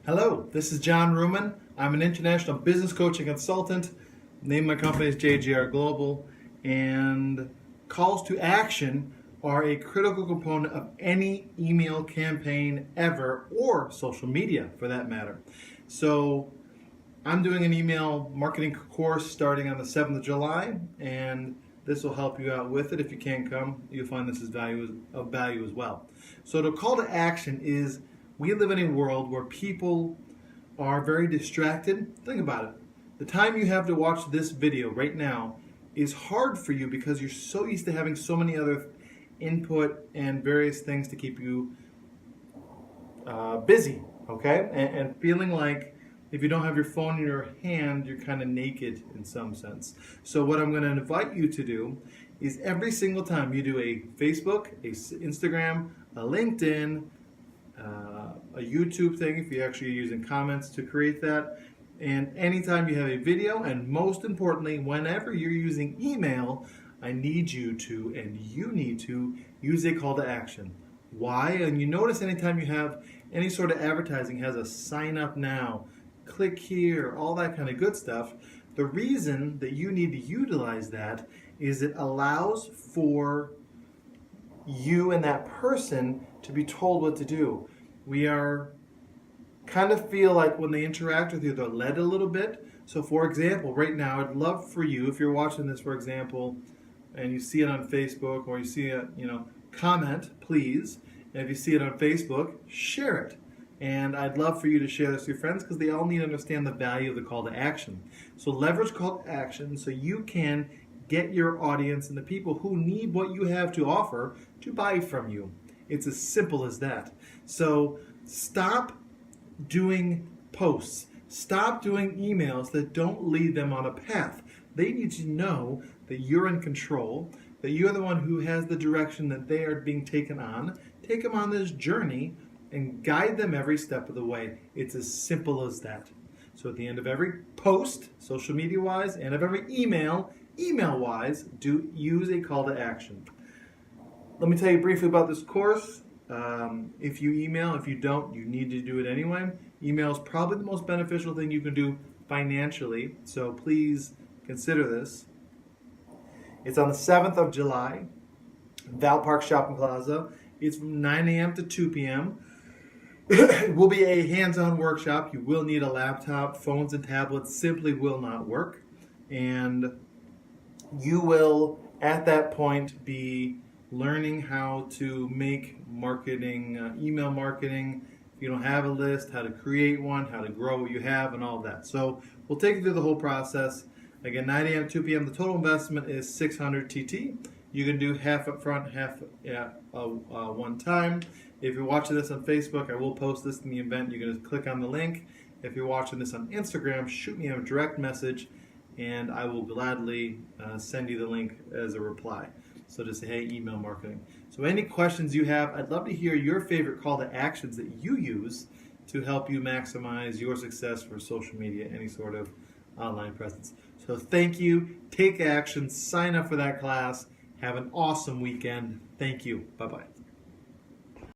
Hello, this is John Ruman. I'm an international business coach and consultant. Name of my company is JGR Global, and calls to action are a critical component of any email campaign ever, or social media for that matter. So I'm doing an email marketing course starting on the 7th of July, and this will help you out with it. If you can't come, you'll find this is of value as well. So the call to action is, we live in a world where people are very distracted. Think about it. The time you have to watch this video right now is hard for you because you're so used to having so many other input and various things to keep you busy, okay? And feeling like if you don't have your phone in your hand, you're kind of naked in some sense. So what I'm going to invite you to do is every single time you do a Facebook, a Instagram, a LinkedIn, a YouTube thing, if you're actually using comments to create that, and anytime you have a video, and most importantly, whenever you're using email, I need you to, and you need to, use a call to action. Why? And you notice anytime you have any sort of advertising has a sign up now, click here, all that kind of good stuff. The reason that you need to utilize that is it allows for you and that person to be told what to do. We are kind of feel like when they interact with you, they're led a little bit. So for example, right now, I'd love for you, if you're watching this, for example, and you see it on Facebook, or you see it, comment, please. And if you see it on Facebook, share it. And I'd love for you to share this with your friends because they all need to understand the value of the call to action. So leverage call to action so you can get your audience and the people who need what you have to offer to buy from you. It's as simple as that. So stop doing posts. Stop doing emails that don't lead them on a path. They need to know that you're in control, that you're the one who has the direction that they are being taken on. Take them on this journey and guide them every step of the way. It's as simple as that. So at the end of every post, social media-wise, and of every email-wise, do use a call to action. Let me tell you briefly about this course. If you email, if you don't, you need to do it anyway. Email is probably the most beneficial thing you can do financially, so please consider this. It's on the 7th of July, Val Park Shopping Plaza. It's from 9 a.m. to 2 p.m. It will be a hands-on workshop. You will need a laptop. Phones and tablets simply will not work. And you will, at that point, be learning how to make marketing, email marketing. If you don't have a list, how to create one, how to grow what you have, and all of that. So we'll take you through the whole process. Again, 9 a.m. to 2 p.m. The total investment is 600 TT. You can do half up front, half one time. If you're watching this on Facebook, I will post this in the event. You can just click on the link. If you're watching this on Instagram, shoot me a direct message, and I will gladly send you the link as a reply. So just say, hey, email marketing. So any questions you have, I'd love to hear your favorite call to actions that you use to help you maximize your success for social media, any sort of online presence. So thank you. Take action. Sign up for that class. Have an awesome weekend. Thank you. Bye-bye.